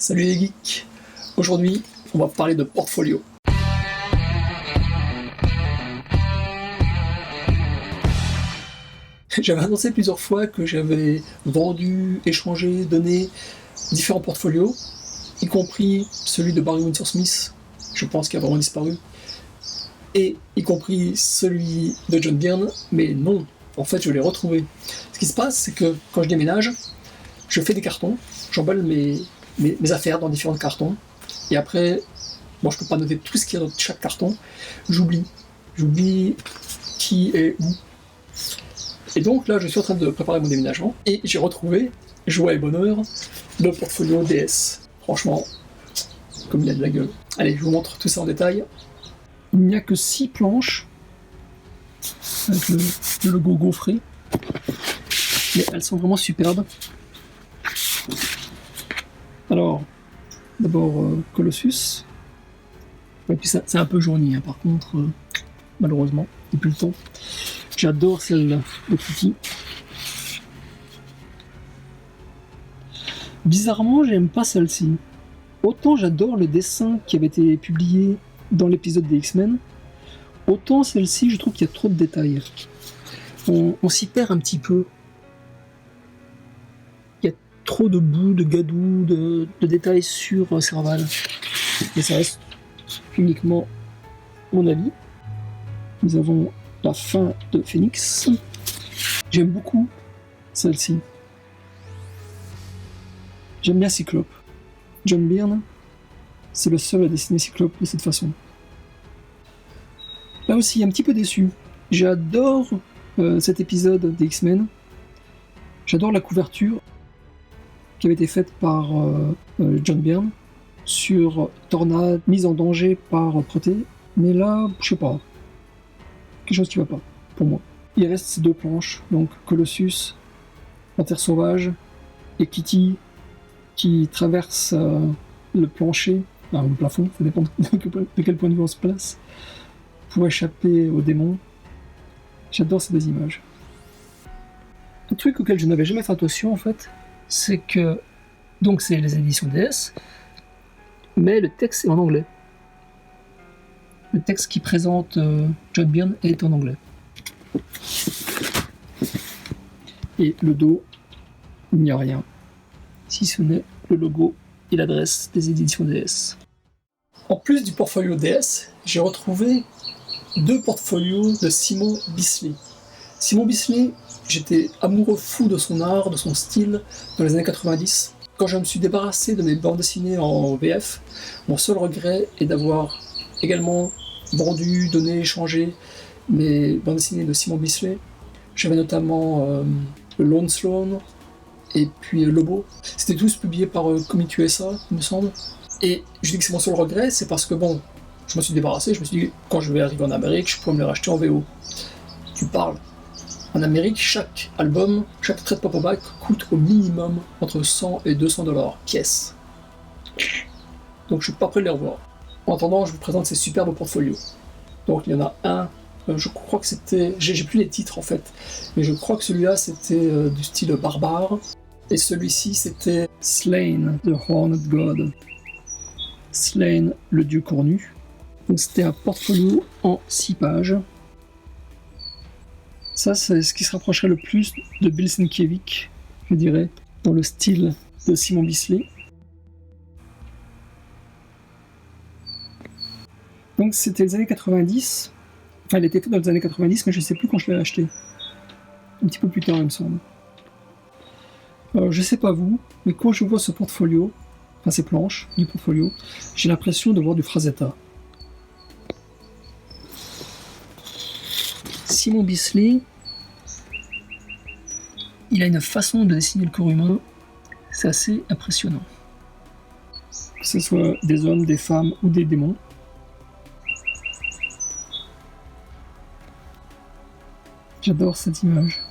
Salut les geeks. Aujourd'hui, on va parler de portfolio. J'avais annoncé plusieurs fois que j'avais vendu, échangé, donné différents portfolios, y compris celui de Barry Windsor Smith, je pense qu'il a vraiment disparu, et y compris celui de John Byrne, mais non, en fait je l'ai retrouvé. Ce qui se passe, c'est que quand je déménage, je fais des cartons, j'emballe mes affaires dans différents cartons, et après, bon, je peux pas noter tout ce qu'il y a dans chaque carton, j'oublie qui est où. Et donc là, je suis en train de préparer mon déménagement, et j'ai retrouvé, joie et bonheur, le portfolio DS. Franchement, comme il a de la gueule. Allez, je vous montre tout ça en détail. Il n'y a que 6 planches, avec le logo gaufré, mais elles sont vraiment superbes. Alors, d'abord Colossus. Et puis c'est un peu jauni, hein, par contre, malheureusement, depuis le temps. J'adore celle de Kitty. Bizarrement, j'aime pas celle-ci. Autant j'adore le dessin qui avait été publié dans l'épisode des X-Men, autant celle-ci, je trouve qu'il y a trop de détails. On s'y perd un petit peu. Il y a trop de bouts, de gadou, de détails sur Serval. Mais ça reste uniquement mon avis. Nous avons la fin de Phoenix. J'aime beaucoup celle-ci. J'aime bien Cyclope. John Byrne, c'est le seul à dessiner Cyclope de cette façon. Là aussi, un petit peu déçu. J'adore cet épisode des X-Men. J'adore la couverture qui avait été faite par John Byrne sur Tornade mise en danger par Proté. Mais là, je sais pas. Quelque chose qui va pas, pour moi. Il reste ces 2 planches, donc Colossus, la Terre sauvage, et Kitty qui traverse le plancher, enfin, le plafond, ça dépend de quel point de vue on se place, pour échapper aux démons. J'adore ces 2 images. Un truc auquel je n'avais jamais fait attention, en fait, c'est que, donc c'est les éditions DS, mais le texte est en anglais. Le texte qui présente John Byrne est en anglais. Et le dos, il n'y a rien, si ce n'est le logo et l'adresse des éditions DS. En plus du portfolio DS, j'ai retrouvé 2 portfolios de Simon Bisley. Simon Bisley, j'étais amoureux fou de son art, de son style dans les années 90. Quand je me suis débarrassé de mes bandes dessinées en VF, mon seul regret est d'avoir également vendu, donné, échangé mes bandes dessinées de Simon Bisley. J'avais notamment le Lone Sloan et puis Lobo. C'était tous publiés par Comics USA, il me semble. Et je dis que c'est mon seul regret, c'est parce que bon, je me suis débarrassé, je me suis dit, quand je vais arriver en Amérique, je pourrais me les racheter en VO. Tu parles. En Amérique, chaque album, chaque trait de paperback coûte au minimum entre 100 et 200 $, pièce. Donc je suis pas prêt de les revoir. En attendant, je vous présente ces superbes portfolios. Donc il y en a un, je crois que c'était... J'ai plus les titres en fait, mais je crois que celui-là c'était du style barbare, et celui-ci c'était Slain, the Horned God. Slain, le dieu cornu. Donc c'était un portfolio en 6 pages. Ça, c'est ce qui se rapprocherait le plus de Bill Sienkiewicz, je dirais, dans le style de Simon Bisley. Donc c'était les années 90, enfin il était fait dans les années 90, mais je ne sais plus quand je l'ai acheté. Un petit peu plus tard, il me semble. Je ne sais pas vous, mais quand je vois ce portfolio, enfin ces planches du portfolio, j'ai l'impression de voir du Frazetta. Simon Bisley, il a une façon de dessiner le corps humain, c'est assez impressionnant. Que ce soit des hommes, des femmes ou des démons. J'adore cette image.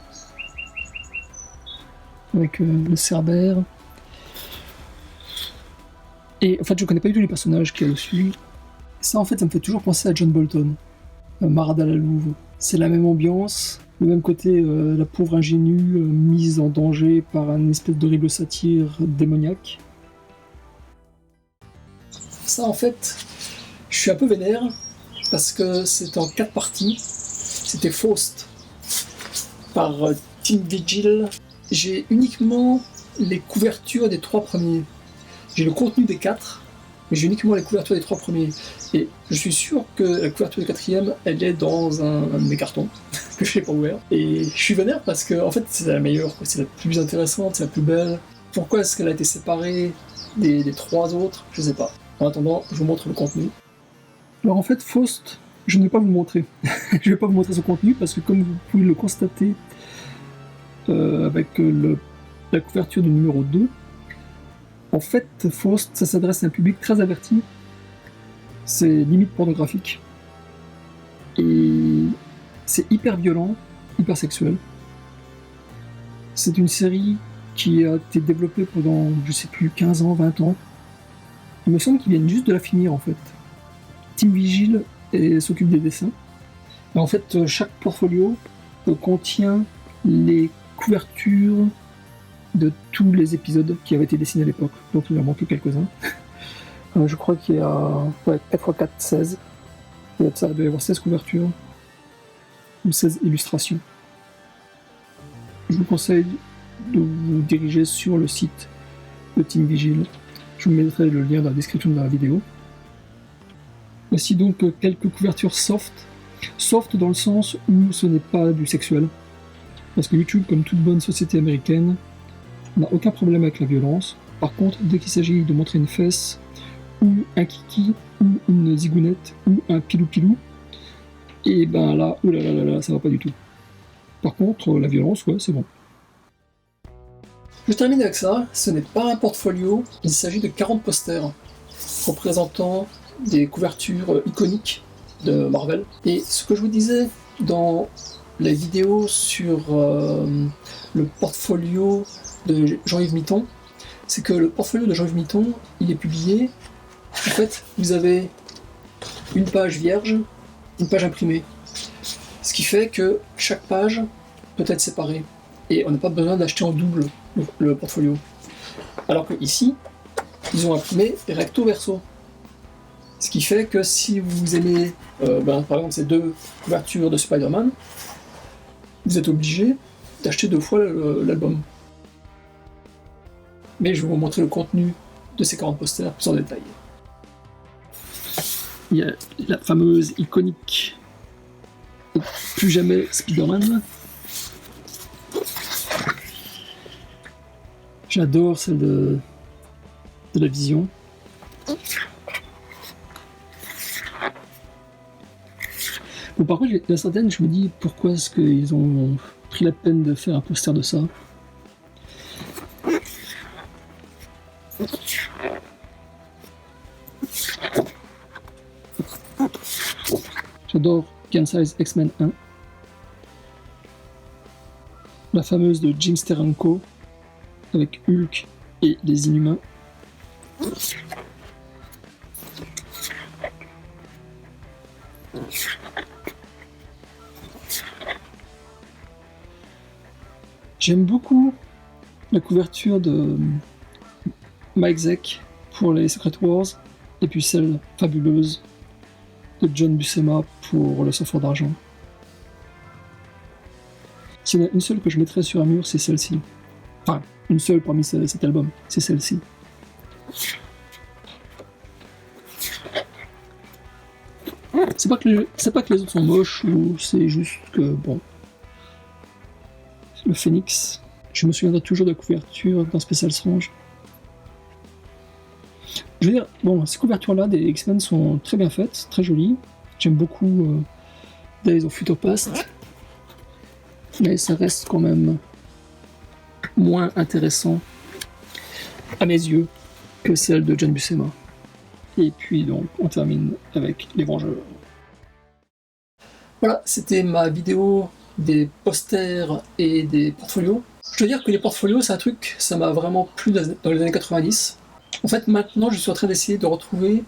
Avec le Cerbère. Et en fait, je connais pas du tout les personnages qu'il y a dessus. Ça, en fait, ça me fait toujours penser à John Bolton. Marade à la Louve. C'est la même ambiance, le même côté, la pauvre ingénue mise en danger par une espèce d'horrible satire démoniaque. Ça, en fait, je suis un peu vénère parce que c'est en 4 parties. C'était Faust par Team Vigil. J'ai uniquement les couvertures des 3 premiers. J'ai le contenu des 4, mais j'ai uniquement les couvertures des 3 premiers. Et je suis sûr que la couverture du 4e, elle est dans un de mes cartons, que je n'ai pas ouvert. Et je suis vénère parce que, en fait, c'est la meilleure, c'est la plus intéressante, c'est la plus belle. Pourquoi est-ce qu'elle a été séparée des 3 autres? Je sais pas. En attendant, je vous montre le contenu. Alors en fait, Faust, je ne vais pas vous le montrer. Je ne vais pas vous montrer son contenu parce que comme vous pouvez le constater avec la couverture du numéro 2, en fait, Faust, ça s'adresse à un public très averti. C'est limite pornographique. Et c'est hyper violent, hyper sexuel. C'est une série qui a été développée pendant, je sais plus, 15 ans, 20 ans. Il me semble qu'ils viennent juste de la finir en fait. Team Vigil s'occupe des dessins. Et en fait, chaque portfolio contient les couvertures de tous les épisodes qui avaient été dessinés à l'époque. Donc il en manque quelques-uns. Je crois qu'il y a 4x4, 16. Il doit y avoir 16 couvertures. Ou 16 illustrations. Je vous conseille de vous diriger sur le site de Team Vigil. Je vous mettrai le lien dans la description de la vidéo. Voici donc quelques couvertures soft. Soft dans le sens où ce n'est pas du sexuel. Parce que YouTube, comme toute bonne société américaine, n'a aucun problème avec la violence. Par contre, dès qu'il s'agit de montrer une fesse, ou un kiki, ou une zigounette, ou un pilou-pilou, et ben là, oulalalala, ça va pas du tout. Par contre, la violence, ouais, c'est bon. Je termine avec ça, ce n'est pas un portfolio, il s'agit de 40 posters représentant des couvertures iconiques de Marvel. Et ce que je vous disais dans les vidéos sur le portfolio de Jean-Yves Mitton, c'est que le portfolio de Jean-Yves Mitton, il est publié, en fait, vous avez une page vierge, une page imprimée. Ce qui fait que chaque page peut être séparée. Et on n'a pas besoin d'acheter en double le portfolio. Alors que ici, ils ont imprimé recto verso. Ce qui fait que si vous aimez, par exemple, ces 2 couvertures de Spider-Man, vous êtes obligé d'acheter 2 fois l'album. Mais je vais vous montrer le contenu de ces 40 posters plus en détail. Il y a la fameuse iconique Plus jamais Spider-Man. J'adore celle de la Vision. Bon, par contre, il y a certaines, je me dis pourquoi est-ce qu'ils ont pris la peine de faire un poster de ça. J'adore Gun Size X-Men 1. La fameuse de Jim Steranko avec Hulk et les Inhumains. J'aime beaucoup la couverture de Mike Zeck pour les Secret Wars et puis celle fabuleuse de John Buscema pour le Surfeur d'Argent. S'il y en a une seule que je mettrais sur un mur, c'est celle-ci. Enfin, une seule parmi cet album, c'est celle-ci. C'est pas que les autres sont moches, ou c'est juste que, bon... Le Phénix, je me souviendrai toujours de la couverture dans Special Strange. Je veux dire, bon, ces couvertures-là des X-Men sont très bien faites, très jolies. J'aime beaucoup Days of Future Past. Mais ça reste quand même moins intéressant à mes yeux que celle de John Buscema. Et puis donc, on termine avec Les Vengeurs. Voilà, c'était ma vidéo des posters et des portfolios. Je veux dire que les portfolios, c'est un truc, ça m'a vraiment plu dans les années 90. En fait, maintenant, je suis en train d'essayer de trouver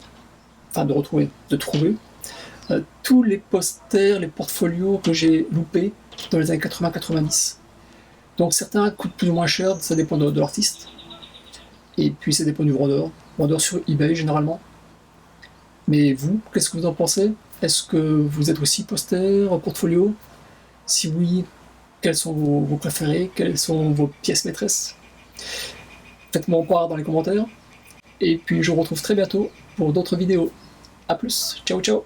tous les posters, les portfolios que j'ai loupés dans les années 80-90. Donc certains coûtent plus ou moins cher, ça dépend de l'artiste. Et puis ça dépend du vendeur. Vendeur sur eBay généralement. Mais vous, qu'est-ce que vous en pensez? Est-ce que vous êtes aussi poster, portfolio? Si oui, quels sont vos préférés? Quelles sont vos pièces maîtresses? Faites-moi en part dans les commentaires. Et puis je vous retrouve très bientôt pour d'autres vidéos. A plus, ciao ciao.